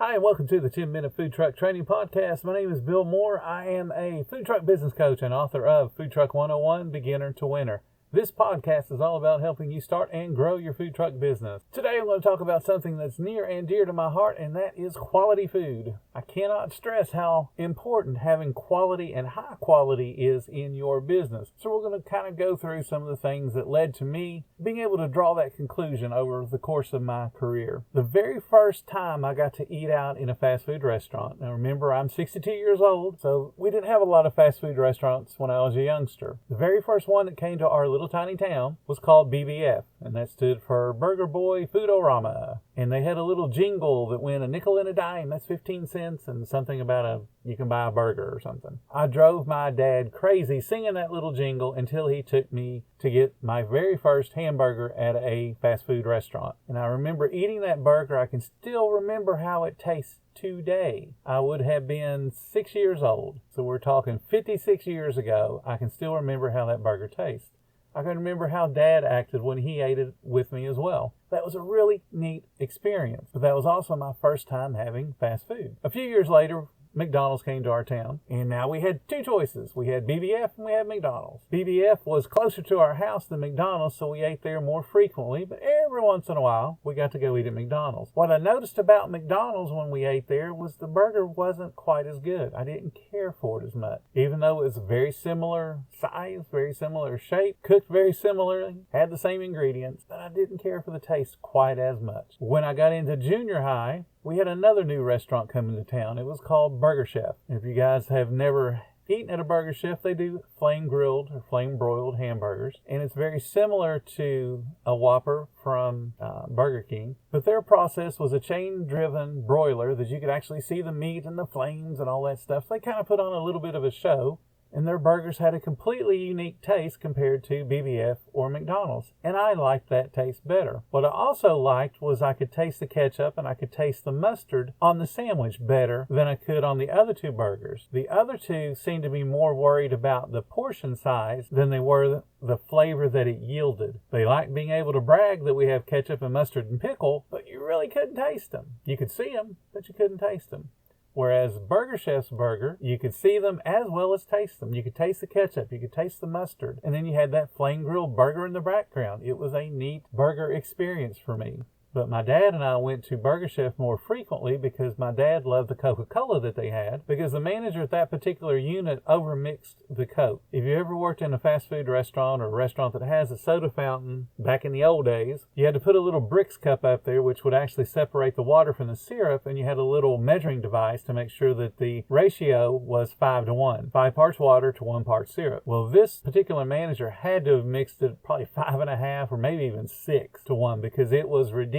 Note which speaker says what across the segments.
Speaker 1: Hi, and welcome to the 10-Minute Food Truck Training Podcast. My name is Bill Moore. I am a food truck business coach and author of Food Truck 101, Beginner to Winner. This podcast is all about helping you start and grow your food truck business. Today I'm going to talk about something that's near and dear to my heart, and that is quality food. I cannot stress how important having quality and high quality is in your business. So we're going to kind of go through some of the things that led to me being able to draw that conclusion over the course of my career. The very first time I got to eat out in a fast food restaurant, now remember I'm 62 years old, so we didn't have a lot of fast food restaurants when I was a youngster. The very first one that came to our little tiny town was called BBF, and that stood for Burger Boy Foodorama. And they had a little jingle that went a nickel and a dime, that's 15 cents, and something about you can buy a burger or something. I drove my dad crazy singing that little jingle until he took me to get my very first hamburger at a fast food restaurant. And I remember eating that burger. I can still remember how it tastes today. I would have been 6 years old, so we're talking 56 years ago. I can still remember how that burger tastes. I can remember how Dad acted when he ate it with me as well. That was a really neat experience, but that was also my first time having fast food. A few years later, McDonald's came to our town, and now we had two choices. We had BBF and we had McDonald's. BBF was closer to our house than McDonald's, so we ate there more frequently, but every once in a while, we got to go eat at McDonald's. What I noticed about McDonald's when we ate there was the burger wasn't quite as good. I didn't care for it as much. Even though it was very similar size, very similar shape, cooked very similarly, had the same ingredients, but I didn't care for the taste quite as much. When I got into junior high, we had another new restaurant coming to town. It was called Burger Chef. If you guys have never eaten at a Burger Chef, they do flame grilled or flame broiled hamburgers, and it's very similar to a Whopper from Burger King, but their process was a chain-driven broiler that you could actually see the meat and the flames and all that stuff. They kind of put on a little bit of a show, and their burgers had a completely unique taste compared to BBF or McDonald's, and I liked that taste better. What I also liked was I could taste the ketchup and I could taste the mustard on the sandwich better than I could on the other two burgers. The other two seemed to be more worried about the portion size than they were the flavor that it yielded. They liked being able to brag that we have ketchup and mustard and pickle, but you really couldn't taste them. You could see them, but you couldn't taste them. Whereas Burger Chef's burger, you could see them as well as taste them. You could taste the ketchup, you could taste the mustard, and then you had that flame grilled burger in the background. It was a neat burger experience for me. But my dad and I went to Burger Chef more frequently because my dad loved the Coca-Cola that they had, because the manager at that particular unit overmixed the Coke. If you ever worked in a fast food restaurant or a restaurant that has a soda fountain back in the old days, you had to put a little bricks cup up there which would actually separate the water from the syrup, and you had a little measuring device to make sure that the ratio was 5-to-1. 5 parts water to 1 part syrup. Well, this particular manager had to have mixed it probably 5.5 or maybe even 6-to-1 because it was ridiculously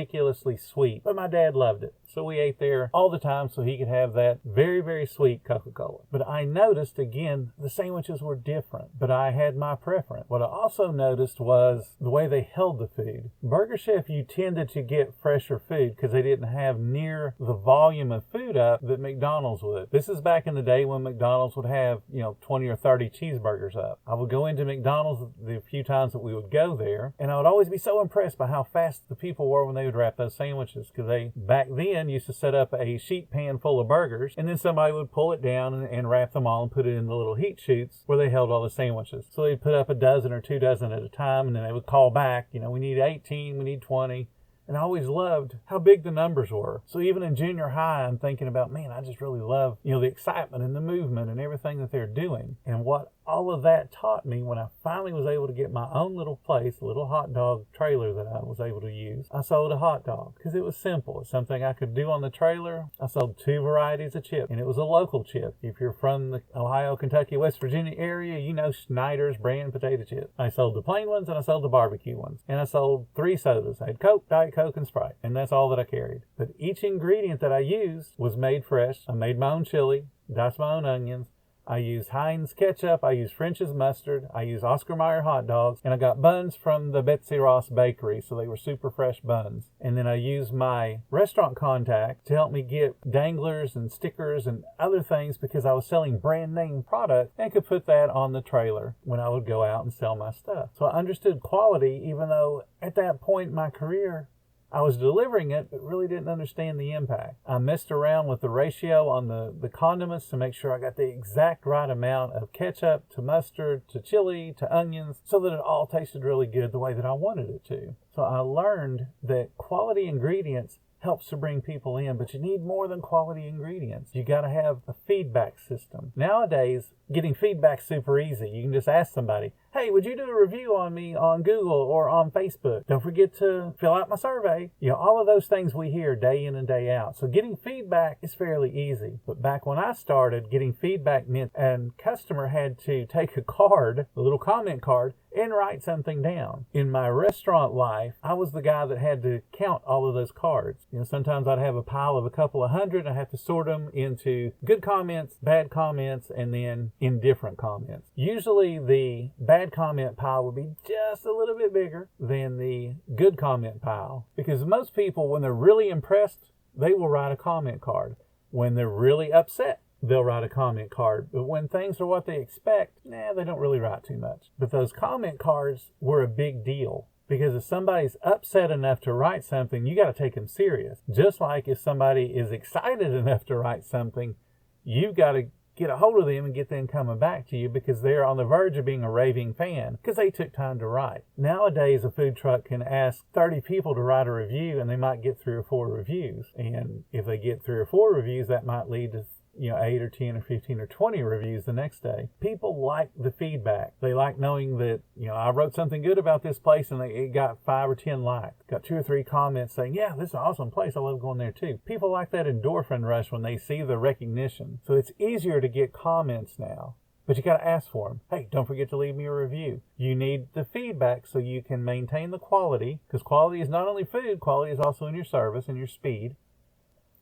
Speaker 1: sweet, but my dad loved it. So we ate there all the time so he could have that very, very sweet Coca-Cola. But I noticed, again, the sandwiches were different, but I had my preference. What I also noticed was the way they held the food. Burger Chef, you tended to get fresher food because they didn't have near the volume of food up that McDonald's would. This is back in the day when McDonald's would have, 20 or 30 cheeseburgers up. I would go into McDonald's the few times that we would go there, and I would always be so impressed by how fast the people were when they would wrap those sandwiches, because they, back then, used to set up a sheet pan full of burgers, and then somebody would pull it down and wrap them all and put it in the little heat chutes where they held all the sandwiches. So they'd put up a dozen or 2 dozen at a time, and then they would call back, we need 18, we need 20. And I always loved how big the numbers were. So even in junior high, I'm thinking about, man, I just really love, the excitement and the movement and everything that they're doing. And what all of that taught me when I finally was able to get my own little place, a little hot dog trailer that I was able to use. I sold a hot dog because it was simple. It's something I could do on the trailer. I sold 2 varieties of chip, and it was a local chip. If you're from the Ohio, Kentucky, West Virginia area, you know Schneider's brand potato chip. I sold the plain ones and I sold the barbecue ones. And I sold 3 sodas. I had Coke, Diet Coke, and Sprite. And that's all that I carried. But each ingredient that I used was made fresh. I made my own chili, diced my own onions. I use Heinz ketchup, I use French's mustard, I use Oscar Mayer hot dogs, and I got buns from the Betsy Ross bakery, so they were super fresh buns. And then I used my restaurant contact to help me get danglers and stickers and other things because I was selling brand name product and could put that on the trailer when I would go out and sell my stuff. So I understood quality, even though at that point in my career, I was delivering it, but really didn't understand the impact. I messed around with the ratio on the condiments to make sure I got the exact right amount of ketchup to mustard to chili to onions so that it all tasted really good the way that I wanted it to. So I learned that quality ingredients helps to bring people in, but you need more than quality ingredients. You got to have a feedback system. Nowadays, getting feedback's super easy. You can just ask somebody, hey, would you do a review on me on Google or on Facebook? Don't forget to fill out my survey. All of those things we hear day in and day out. So getting feedback is fairly easy. But back when I started, getting feedback meant a customer had to take a card, a little comment card, and write something down. In my restaurant life, I was the guy that had to count all of those cards. Sometimes I'd have a pile of a couple of hundred. I have to sort them into good comments, bad comments, and then indifferent comments. Usually the bad comment pile would be just a little bit bigger than the good comment pile, because most people, when they're really impressed, they will write a comment card. When they're really upset, they'll write a comment card. But when things are what they expect, they don't really write too much. But those comment cards were a big deal, because if somebody's upset enough to write something, you got to take them serious. Just like if somebody is excited enough to write something, you've got to get a hold of them and get them coming back to you, because they're on the verge of being a raving fan because they took time to write. Nowadays, a food truck can ask 30 people to write a review, and they might get 3 or 4 reviews. And if they get 3 or 4 reviews, that might lead to 8 or 10 or 15 or 20 reviews the next day. People like the feedback. They like knowing that, I wrote something good about this place and it got 5 or 10 likes. Got 2 or 3 comments saying, yeah, this is an awesome place. I love going there too. People like that endorphin rush when they see the recognition. So it's easier to get comments now. But you got to ask for them. Hey, don't forget to leave me a review. You need the feedback so you can maintain the quality, because quality is not only food, quality is also in your service and your speed.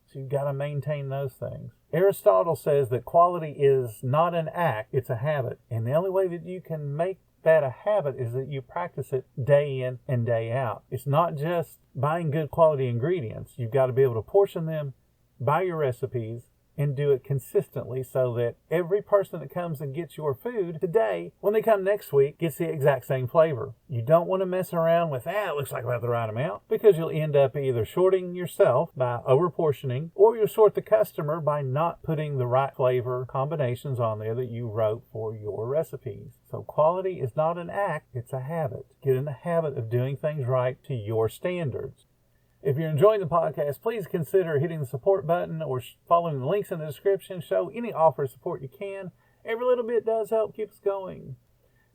Speaker 1: So you've got to maintain those things. Aristotle says that quality is not an act, it's a habit. And the only way that you can make that a habit is that you practice it day in and day out. It's not just buying good quality ingredients. You've got to be able to portion them, buy your recipes, and do it consistently so that every person that comes and gets your food today, when they come next week, gets the exact same flavor. You don't want to mess around with, it looks like about the right amount, because you'll end up either shorting yourself by overportioning, or you'll short the customer by not putting the right flavor combinations on there that you wrote for your recipes. So quality is not an act, it's a habit. Get in the habit of doing things right to your standards. If you're enjoying the podcast, please consider hitting the support button or following the links in the description. Show any offer of support you can. Every little bit does help keep us going.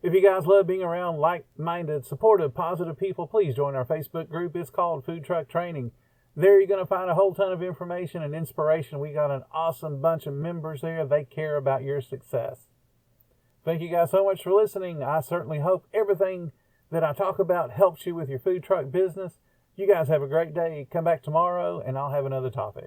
Speaker 1: If you guys love being around like-minded, supportive, positive people, please join our Facebook group. It's called Food Truck Training. There you're going to find a whole ton of information and inspiration. We got an awesome bunch of members there. They care about your success. Thank you guys so much for listening. I certainly hope everything that I talk about helps you with your food truck business. You guys have a great day. Come back tomorrow and I'll have another topic.